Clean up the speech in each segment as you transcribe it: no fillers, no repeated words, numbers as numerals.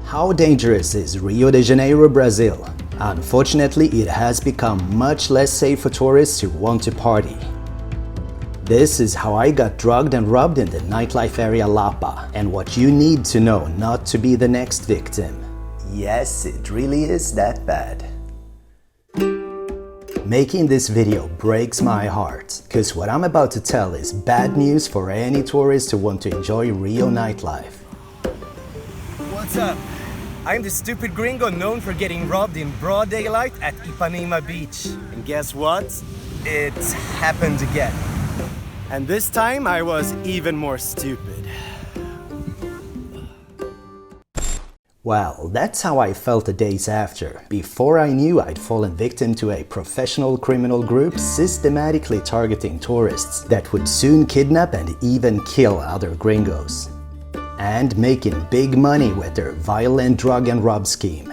How dangerous is Rio de Janeiro, Brazil? Unfortunately, it has become much less safe for tourists who want to party. This is how I got drugged and robbed in the nightlife area Lapa, and what you need to know not to be the next victim. Yes, it really is that bad. Making this video breaks my heart, cause what I'm about to tell is bad news for any tourist who want to enjoy Rio nightlife. What's up? I'm the stupid gringo known for getting robbed in broad daylight at Ipanema Beach. And guess what? It happened again. And this time I was even more stupid. Well, that's how I felt the days after, before I knew I'd fallen victim to a professional criminal group systematically targeting tourists that would soon kidnap and even kill other gringos. And making big money with their violent drug and rob scheme.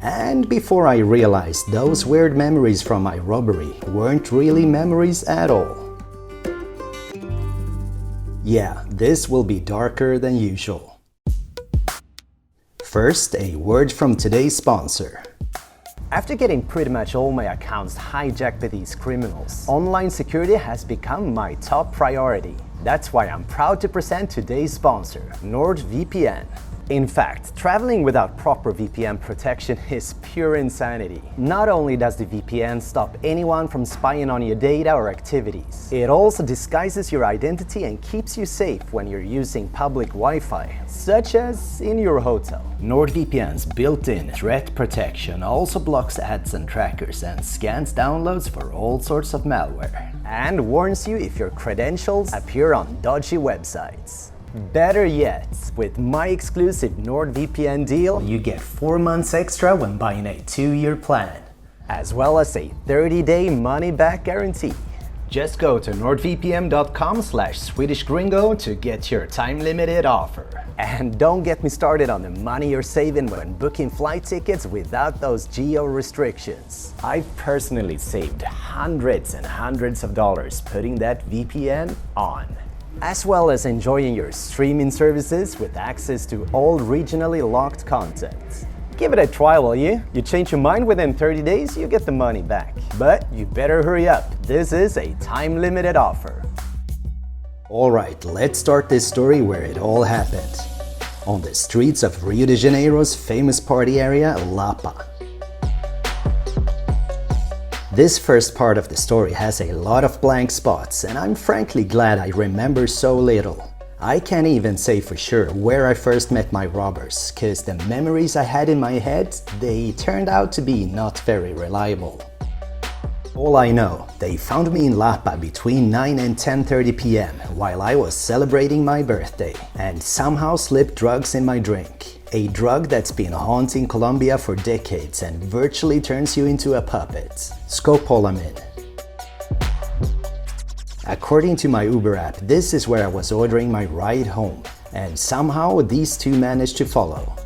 And before I realized those weird memories from my robbery weren't really memories at all. Yeah, this will be darker than usual. First, a word from today's sponsor. After getting pretty much all my accounts hijacked by these criminals, online security has become my top priority. That's why I'm proud to present today's sponsor, NordVPN. In fact, traveling without proper VPN protection is pure insanity. Not only does the VPN stop anyone from spying on your data or activities, it also disguises your identity and keeps you safe when you're using public Wi-Fi, such as in your hotel. NordVPN's built-in threat protection also blocks ads and trackers and scans downloads for all sorts of malware. And warns you if your credentials appear on dodgy websites. Better yet, with my exclusive NordVPN deal, you get 4 months extra when buying a 2-year plan, as well as a 30-day money-back guarantee. Just go to nordvpn.com/SwedishGringo to get your time-limited offer. And don't get me started on the money you're saving when booking flight tickets without those geo restrictions. I've personally saved hundreds and hundreds of dollars putting that VPN on. As well as enjoying your streaming services with access to all regionally locked content. Give it a try, will you? You change your mind within 30 days, you get the money back. But you better hurry up, this is a time-limited offer. Alright, let's start this story where it all happened. On the streets of Rio de Janeiro's famous party area, Lapa. This first part of the story has a lot of blank spots, and I'm frankly glad I remember so little. I can't even say for sure where I first met my robbers, cause the memories I had in my head, they turned out to be not very reliable. All I know, they found me in Lapa between 9 and 10:30 p.m. while I was celebrating my birthday, and somehow slipped drugs in my drink. A drug that's been haunting Colombia for decades and virtually turns you into a puppet. Scopolamine. According to my Uber app, this is where I was ordering my ride home, and somehow these two managed to follow.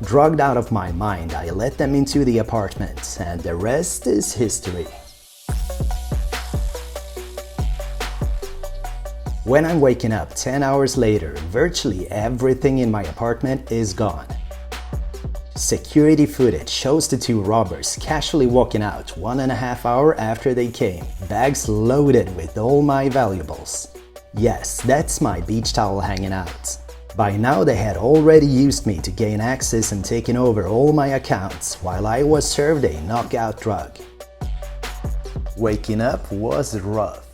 Drugged out of my mind, I let them into the apartment, and the rest is history. When I'm waking up 10 hours later, virtually everything in my apartment is gone. Security footage shows the two robbers casually walking out 1.5 hours after they came, bags loaded with all my valuables. Yes, that's my beach towel hanging out. By now they had already used me to gain access and taken over all my accounts, while I was served a knockout drug. Waking up was rough.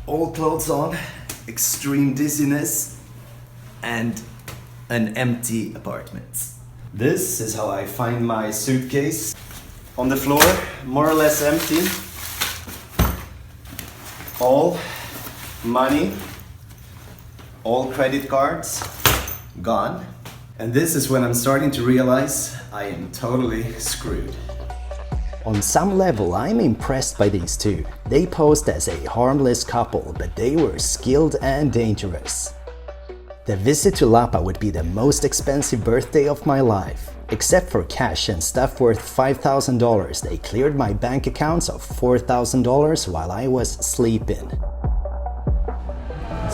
All clothes on, extreme dizziness, and an empty apartment. This is how I find my suitcase. On the floor, more or less empty. All money, all credit cards, gone. And this is when I'm starting to realize I am totally screwed. On some level, I'm impressed by these two. They posed as a harmless couple, but they were skilled and dangerous. The visit to Lapa would be the most expensive birthday of my life. Except for cash and stuff worth $5,000, they cleared my bank accounts of $4,000 while I was sleeping.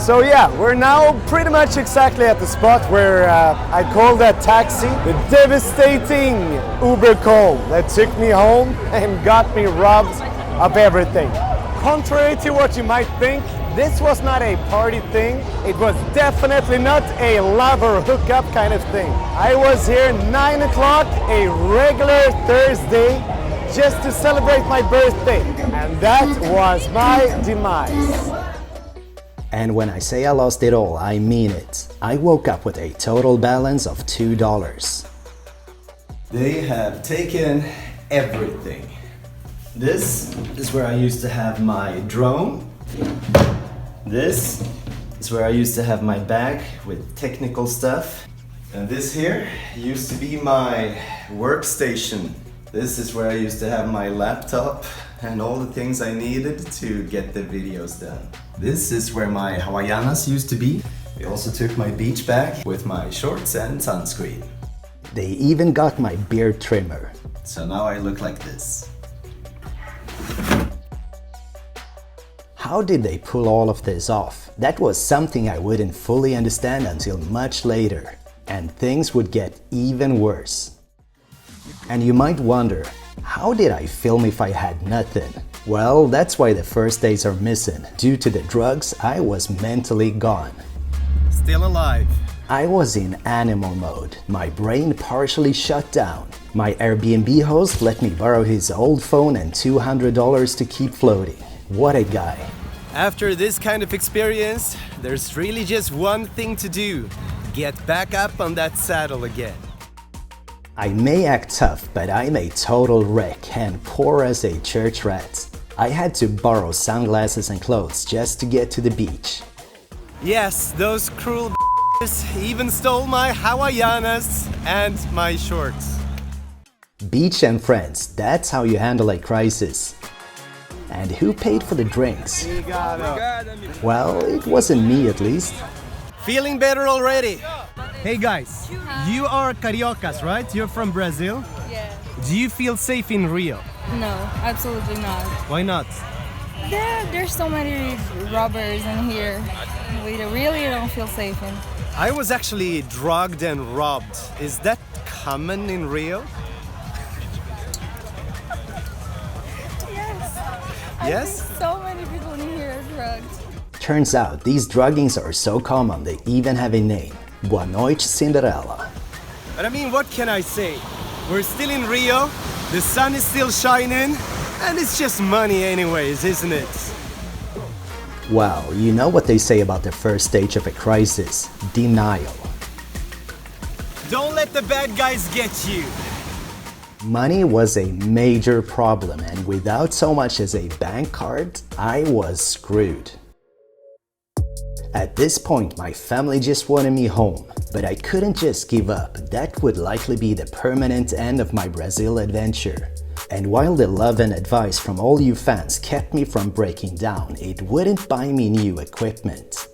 So yeah, we're now pretty much exactly at the spot where I called that taxi. The devastating Uber call that took me home and got me robbed of everything. Contrary to what you might think, this was not a party thing. It was definitely not a lover hookup kind of thing. I was here 9 o'clock, a regular Thursday, just to celebrate my birthday. And that was my demise. And when I say I lost it all, I mean it. I woke up with a total balance of $2. They have taken everything. This is where I used to have my drone. This is where I used to have my bag with technical stuff. And this here used to be my workstation. This is where I used to have my laptop and all the things I needed to get the videos done. This is where my Hawaiianas used to be. They also took my beach bag with my shorts and sunscreen. They even got my beard trimmer. So now I look like this. How did they pull all of this off? That was something I wouldn't fully understand until much later. And things would get even worse. And you might wonder, how did I film if I had nothing? Well, that's why the first days are missing. Due to the drugs, I was mentally gone. Still alive. I was in animal mode. My brain partially shut down. My Airbnb host let me borrow his old phone and $200 to keep floating. What a guy. After this kind of experience, there's really just one thing to do. Get back up on that saddle again. I may act tough, but I'm a total wreck and poor as a church rat. I had to borrow sunglasses and clothes just to get to the beach. Yes, those cruel even stole my Hawaiianas and my shorts. Beach and friends, that's how you handle a crisis. And who paid for the drinks? Well, it wasn't me at least. Feeling better already? Hey guys, you are cariocas, right? You're from Brazil? Yeah. Do you feel safe in Rio? No, absolutely not. Why not? There's so many robbers in here. We really don't feel safe in. I was actually drugged and robbed. Is that common in Rio? Yes? I think so many people in here are drugged. Turns out these druggings are so common they even have a name. Boa Noite Cinderela. But I mean, what can I say? We're still in Rio, the sun is still shining, and it's just money anyways, isn't it? Well, you know what they say about the first stage of a crisis, denial. Don't let the bad guys get you. Money was a major problem, and without so much as a bank card, I was screwed. At this point, my family just wanted me home, but I couldn't just give up. That would likely be the permanent end of my Brazil adventure. And while the love and advice from all you fans kept me from breaking down, it wouldn't buy me new equipment.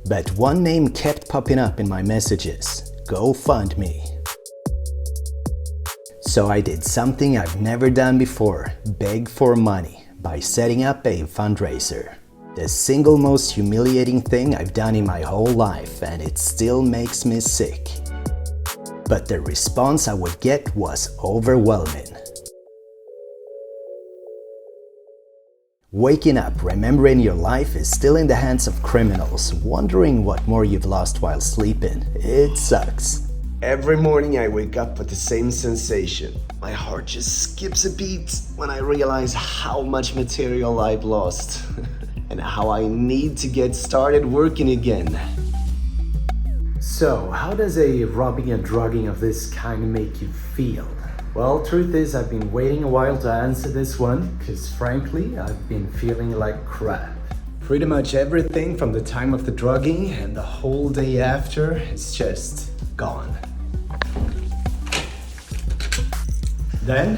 But one name kept popping up in my messages: GoFundMe. So I did something I've never done before, beg for money, by setting up a fundraiser. The single most humiliating thing I've done in my whole life, and it still makes me sick. But the response I would get was overwhelming. Waking up, remembering your life is still in the hands of criminals, wondering what more you've lost while sleeping, it sucks. Every morning I wake up with the same sensation. My heart just skips a beat when I realize how much material I've lost and how I need to get started working again. So, how does a robbing and drugging of this kind make you feel? Well, truth is, I've been waiting a while to answer this one, because frankly, I've been feeling like crap. Pretty much everything from the time of the drugging and the whole day after is just gone. Then,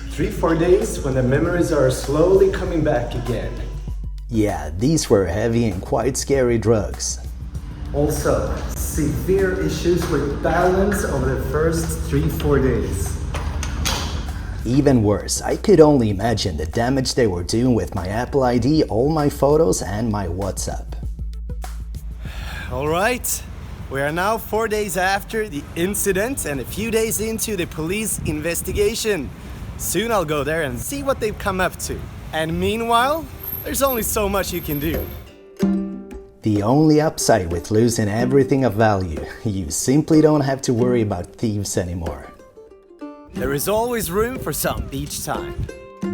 3-4 days when the memories are slowly coming back again. Yeah, these were heavy and quite scary drugs. Also, severe issues with balance over the first 3-4 days. Even worse, I could only imagine the damage they were doing with my Apple ID, all my photos, and my WhatsApp. All right. We are now 4 days after the incident and a few days into the police investigation. Soon I'll go there and see what they've come up to. And meanwhile, there's only so much you can do. The only upside with losing everything of value, you simply don't have to worry about thieves anymore. There is always room for some beach time.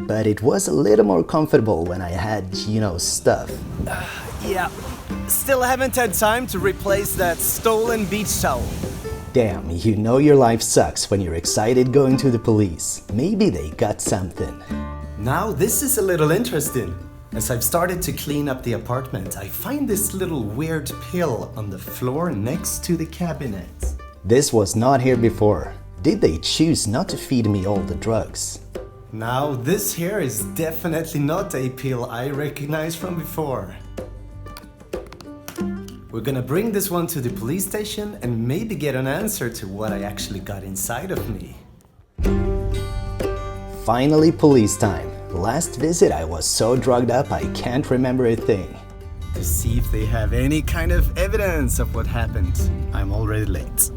But it was a little more comfortable when I had, stuff. Yeah, still haven't had time to replace that stolen beach towel. Damn, you know your life sucks when you're excited going to the police. Maybe they got something. Now this is a little interesting. As I've started to clean up the apartment, I find this little weird pill on the floor next to the cabinet. This was not here before. Did they choose not to feed me all the drugs? Now this here is definitely not a pill I recognize from before. We're gonna bring this one to the police station and maybe get an answer to what I actually got inside of me. Finally police time. Last visit I was so drugged up I can't remember a thing. To see if they have any kind of evidence of what happened. I'm already late.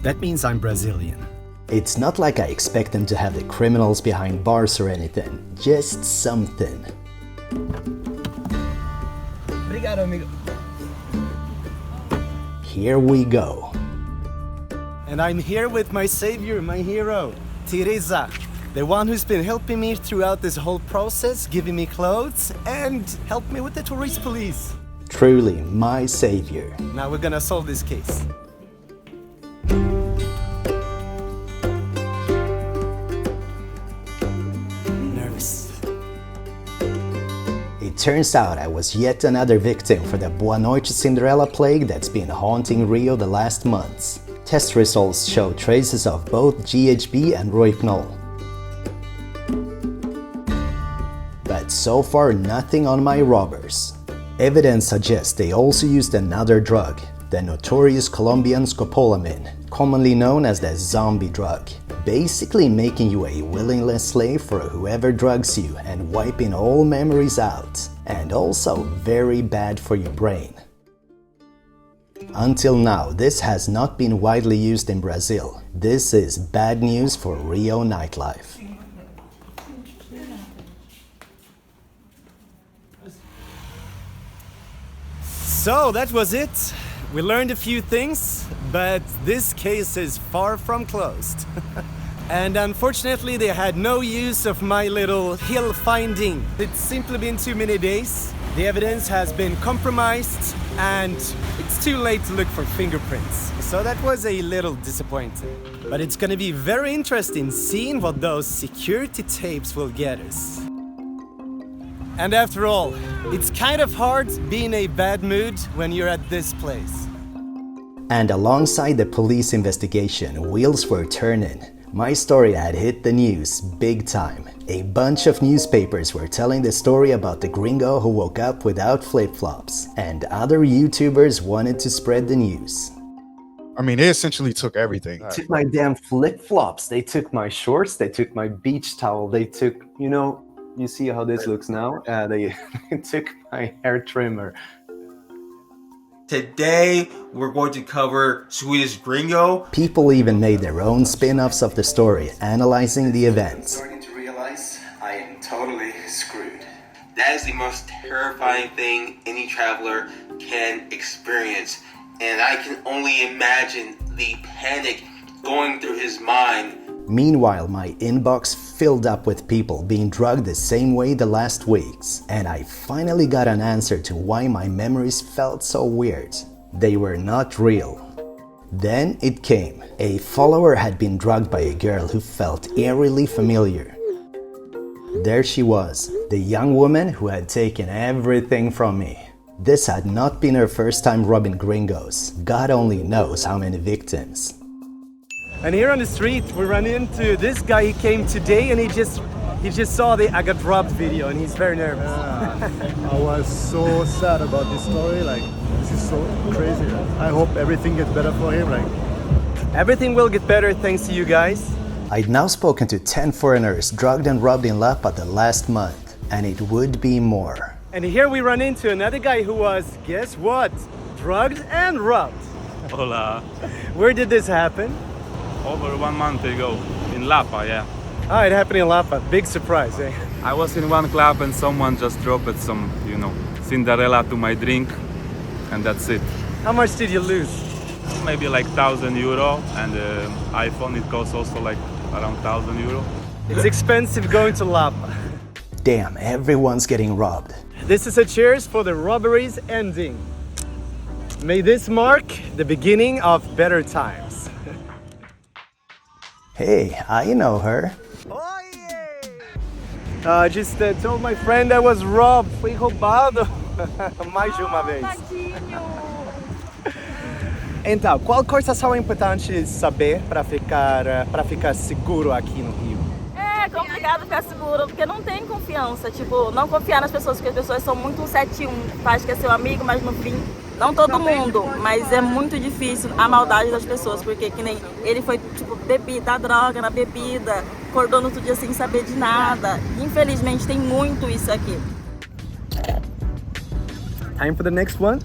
That means I'm Brazilian. It's not like I expect them to have the criminals behind bars or anything. Just something. Obrigado, amigo. Here we go. And I'm here with my savior, my hero, Teresa. The one who's been helping me throughout this whole process, giving me clothes, and helped me with the tourist police. Truly, my savior. Now we're gonna solve this case. Nervous. It turns out I was yet another victim for the Boa Noite Cinderela plague that's been haunting Rio the last months. Test results show traces of both GHB and rohypnol. But so far nothing on my robbers. Evidence suggests they also used another drug, the notorious Colombian Scopolamine, commonly known as the zombie drug, basically making you a willingless slave for whoever drugs you and wiping all memories out, and also very bad for your brain. Until now, this has not been widely used in Brazil. This is bad news for Rio nightlife. So that was it. We learned a few things, but this case is far from closed. And unfortunately they had no use of my little hill finding. It's simply been too many days. The evidence has been compromised and it's too late to look for fingerprints. So that was a little disappointing. But it's gonna be very interesting seeing what those security tapes will get us. And after all, it's kind of hard being in a bad mood when you're at this place. And alongside the police investigation, wheels were turning. My story had hit the news big time. A bunch of newspapers were telling the story about the gringo who woke up without flip-flops, and other YouTubers wanted to spread the news. I mean, they essentially took everything. They took my damn flip-flops, they took my shorts, they took my beach towel, they took, you see how this looks now? They took my hair trimmer. Today, we're going to cover Swedish Gringo. People even made their own spin-offs of the story, analyzing the events. I'm starting to realize I am totally screwed. That is the most terrifying thing any traveler can experience. And I can only imagine the panic going through his mind. Meanwhile, my inbox filled up with people being drugged the same way the last weeks, and I finally got an answer to why my memories felt so weird. They were not real. Then it came. A follower had been drugged by a girl who felt eerily familiar. There she was, the young woman who had taken everything from me. This had not been her first time robbing gringos. God only knows how many victims. And here on the street, we ran into this guy. He came today and he just saw the I got robbed video and he's very nervous. I was so sad about this story. This is so crazy. I hope everything gets better for him. Everything will get better thanks to you guys. I'd now spoken to 10 foreigners drugged and robbed in Lapa the last month, and it would be more. And here we run into another guy who was, guess what? drugged and robbed. Hola. Where did this happen? Over 1 month ago in Lapa, yeah. Ah, it happened in Lapa. Big surprise, eh? I was in one club and someone just dropped some, Cinderela to my drink, and that's it. How much did you lose? Maybe like €1,000, and iPhone it costs also like around €1,000. It's expensive going to Lapa. Damn, everyone's getting robbed. This is a cheers for the robberies ending. May this mark the beginning of better times. Hey, I know her. I just told my friend I was robbed. Fui roubado. Mais de uma vez. Então, qual coisa são importantes saber para ficar seguro aqui no Rio? É complicado ficar seguro, porque não tem confiança. Tipo, não confiar nas pessoas, porque as pessoas são muito 7-1. Faz que é seu amigo, mas no fim, não todo mundo. Mas é muito difícil a maldade das pessoas, porque que nem ele foi, tipo, bebida, droga na bebida, acordou no outro dia sem saber de nada. Infelizmente, tem muito isso aqui. Time for the next one?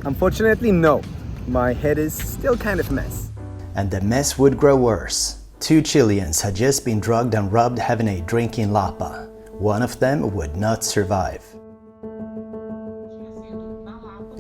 Unfortunately, no. My head is still kind of a mess. And the mess would grow worse. 2 Chileans had just been drugged and robbed having a drink in Lapa. One of them would not survive.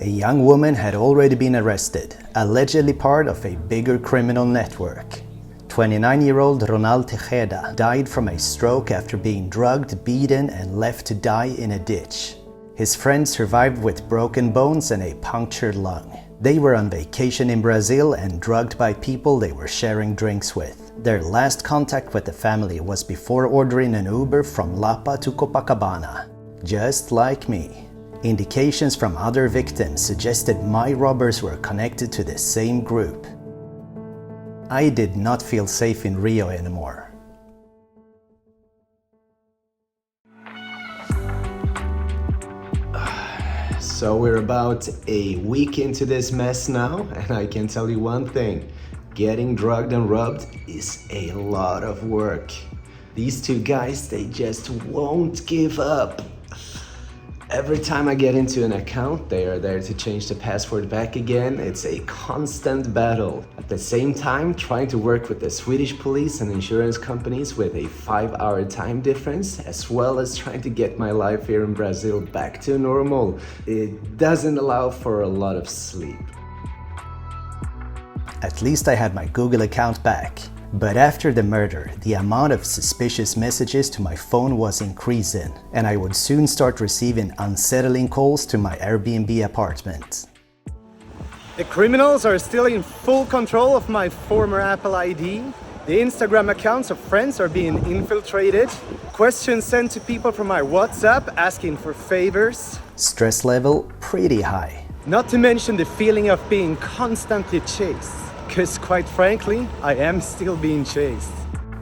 A young woman had already been arrested, allegedly part of a bigger criminal network. 29-year-old Ronald Tejeda died from a stroke after being drugged, beaten, and left to die in a ditch. His friend survived with broken bones and a punctured lung. They were on vacation in Brazil and drugged by people they were sharing drinks with. Their last contact with the family was before ordering an Uber from Lapa to Copacabana. Just like me. Indications from other victims suggested my robbers were connected to the same group. I did not feel safe in Rio anymore. So we're about a week into this mess now, and I can tell you one thing. Getting drugged and robbed is a lot of work. These 2 guys, they just won't give up. Every time I get into an account, they are there to change the password back again. It's a constant battle. At the same time, trying to work with the Swedish police and insurance companies with a 5-hour time difference, as well as trying to get my life here in Brazil back to normal. It doesn't allow for a lot of sleep. At least I had my Google account back. But after the murder, the amount of suspicious messages to my phone was increasing, and I would soon start receiving unsettling calls to my Airbnb apartment. The criminals are still in full control of my former Apple ID. The Instagram accounts of friends are being infiltrated. Questions sent to people from my WhatsApp asking for favors. Stress level pretty high. Not to mention the feeling of being constantly chased. Because quite frankly, I am still being chased.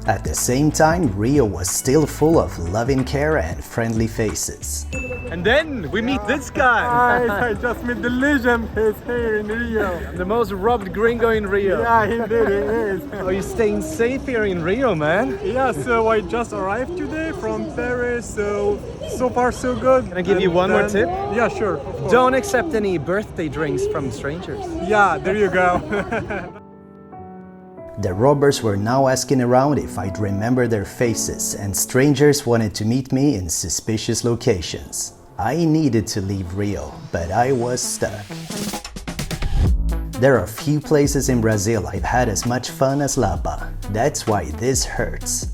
At the same time, Rio was still full of loving care and friendly faces. And then we meet this guy. I just met the legend. He's here in Rio. I'm the most robbed gringo in Rio. Yeah, he did. He is. Are you staying safe here in Rio, man? Yeah, so I just arrived today from Paris, so far so good. Can I give you one more tip? Yeah, sure. Of course. Don't accept any birthday drinks from strangers. Yeah, there you go. The robbers were now asking around if I'd remember their faces, and strangers wanted to meet me in suspicious locations. I needed to leave Rio, but I was stuck. There are few places in Brazil I've had as much fun as Lapa. That's why this hurts.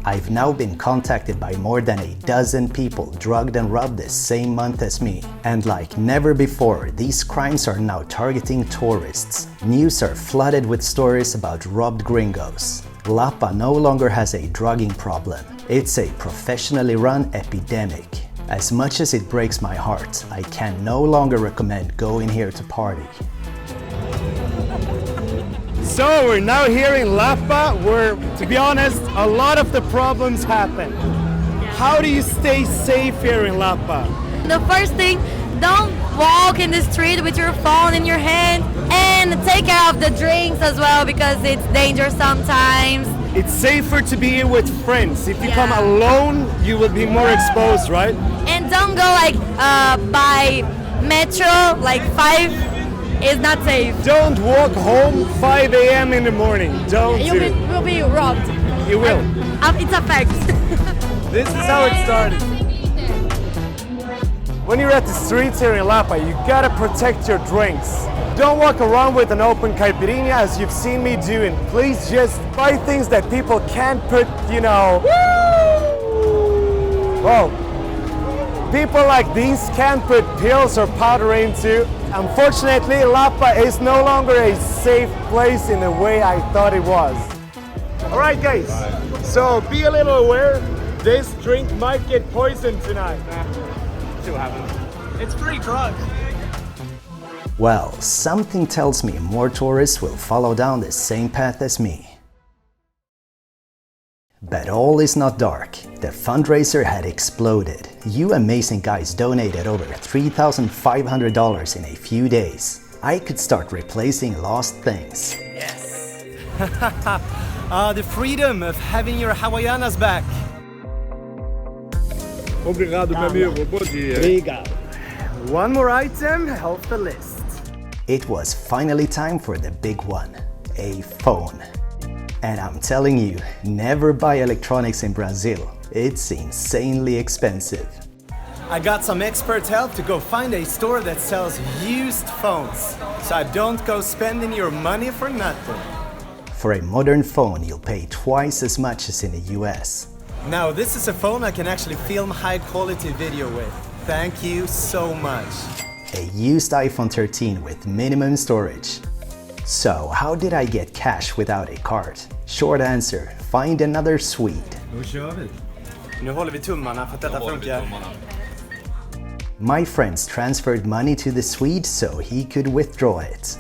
I've now been contacted by more than a dozen people drugged and robbed the same month as me. And like never before, these crimes are now targeting tourists. News are flooded with stories about robbed gringos. Lapa no longer has a drugging problem. It's a professionally run epidemic. As much as it breaks my heart, I can no longer recommend going here to party. So we're now here in Lapa where, to be honest, a lot of the problems happen. How do you stay safe here in Lapa? The first thing, don't walk in the street with your phone in your hand, and take care of the drinks as well because it's dangerous sometimes. It's safer to be here with friends. If you come alone, you will be more exposed, right? And don't go like buy metro, like 5 is not safe. Don't walk home 5 a.m. in the morning. Don't You do it. will be robbed. You will. It's a fact. This is how it started. When you're at the streets here in Lapa, you gotta protect your drinks. Don't walk around with an open caipirinha as you've seen me do, and please just buy things that people can't put, Whoa. People like these can't put pills or powder into. Unfortunately, Lapa is no longer a safe place in the way I thought it was. All right, guys, so be a little aware. This drink might get poisoned tonight. See what happens. It's free drugs. Well, something tells me more tourists will follow down the same path as me. But all is not dark. The fundraiser had exploded. You amazing guys donated over $3,500 in a few days. I could start replacing lost things. Yes! The freedom of having your Hawaiianas back. Obrigado, meu amigo. Bom dia. Obrigado. One more item off the list. It was finally time for the big one, a phone. And I'm telling you, never buy electronics in Brazil. It's insanely expensive. I got some expert help to go find a store that sells used phones, so I don't go spending your money for nothing. For a modern phone, you'll pay twice as much as in the US. Now, this is a phone I can actually film high-quality video with. Thank you so much. A used iPhone 13 with minimum storage. So, how did I get cash without a card? Short answer, find another Swede. Då kör vi. Nu håller vi tummarna för att detta funkar. My friends transferred money to the Swede so he could withdraw it.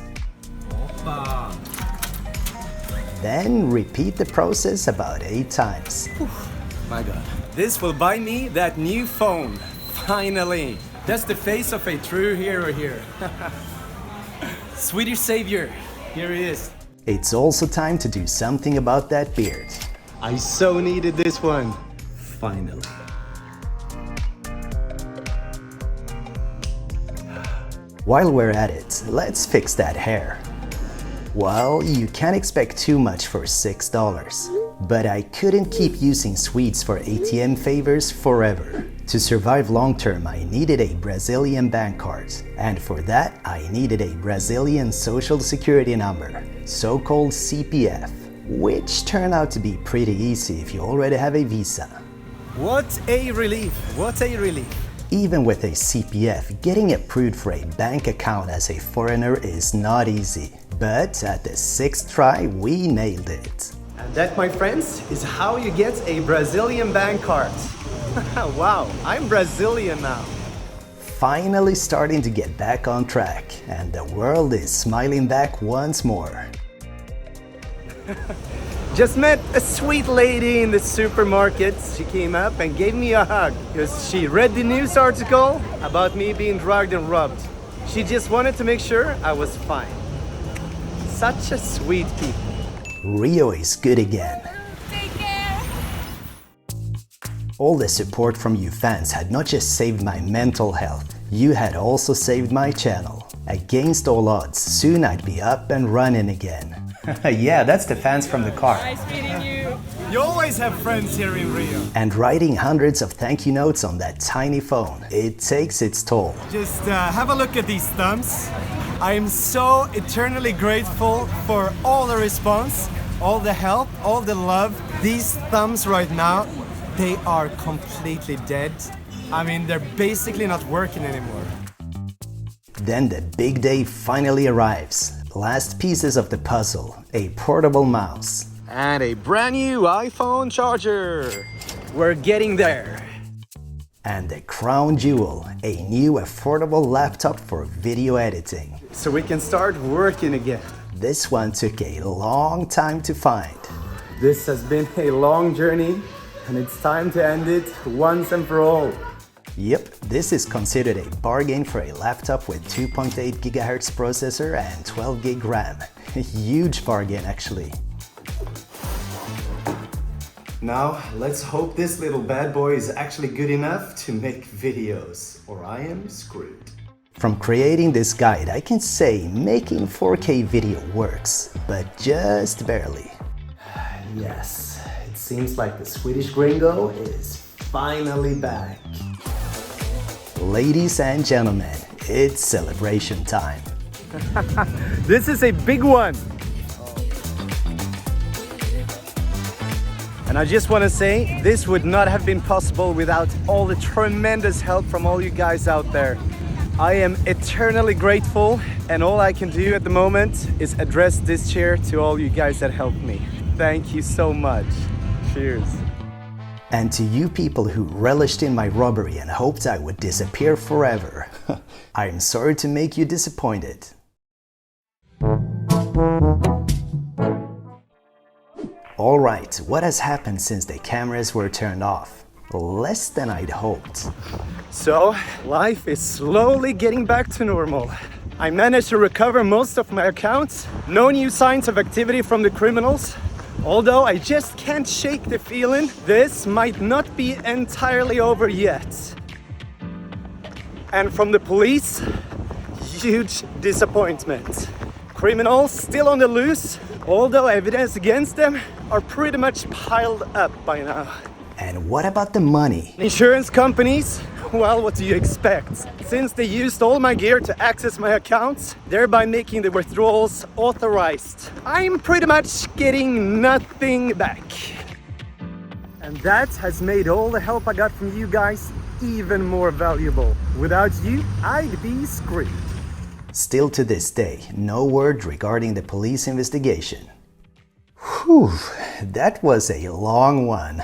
Then repeat the process about 8 times. My God. This will buy me that new phone. Finally. That's the face of a true hero here. Swedish savior. Here he is. It's also time to do something about that beard. I so needed this one. Finally. While we're at it, let's fix that hair. Well, you can't expect too much for $6. But I couldn't keep using Swedes for ATM favors forever. To survive long term, I needed a Brazilian bank card. And for that, I needed a Brazilian social security number, so-called CPF, which turned out to be pretty easy if you already have a visa. What a relief. What a relief. Even with a CPF, getting approved for a bank account as a foreigner is not easy. But at the 6th try, we nailed it. And that, my friends, is how you get a Brazilian bank card. Wow, I'm Brazilian now. Finally starting to get back on track, and the world is smiling back once more. Just met a sweet lady in the supermarket. She came up and gave me a hug because she read the news article about me being drugged and robbed. She just wanted to make sure I was fine. Such a sweet people. Rio is good again. Take care. All the support from you fans had not just saved my mental health, you had also saved my channel. Against all odds, soon I'd be up and running again. Yeah, that's the fans from the car. Nice meeting you. You always have friends here in Rio. And writing hundreds of thank you notes on that tiny phone, it takes its toll. Just have a look at these thumbs. I am so eternally grateful for all the response, all the help, all the love. These thumbs right now, they are completely dead. I mean, they're basically not working anymore. Then the big day finally arrives. Last pieces of the puzzle, a portable mouse. And a brand new iPhone charger. We're getting there. And the crown jewel, a new affordable laptop for video editing. So we can start working again. This one took a long time to find. This has been a long journey, and it's time to end it once and for all. Yep, this is considered a bargain for a laptop with 2.8 GHz processor and 12 GB RAM. A huge bargain actually. Now, let's hope this little bad boy is actually good enough to make videos, or I am screwed. From creating this guide, I can say making 4K video works, but just barely. Yes, it seems like the Swedish gringo is finally back. Ladies and gentlemen, it's celebration time. This is a big one! And I just want to say, this would not have been possible without all the tremendous help from all you guys out there. I am eternally grateful, and all I can do at the moment is address this chair to all you guys that helped me. Thank you so much. Cheers. And to you people who relished in my robbery and hoped I would disappear forever, I'm sorry to make you disappointed. Alright, what has happened since the cameras were turned off? Less than I'd hoped. So, life is slowly getting back to normal. I managed to recover most of my accounts. No new signs of activity from the criminals. Although I just can't shake the feeling this might not be entirely over yet. And from the police, huge disappointment. Criminals still on the loose, although evidence against them are pretty much piled up by now. And what about the money? Insurance companies? Well, what do you expect? Since they used all my gear to access my accounts, thereby making the withdrawals authorized, I'm pretty much getting nothing back. And that has made all the help I got from you guys even more valuable. Without you, I'd be screwed. Still to this day, no word regarding the police investigation. Whew, that was a long one.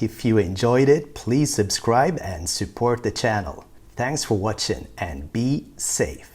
If you enjoyed it, please subscribe and support the channel. Thanks for watching and be safe.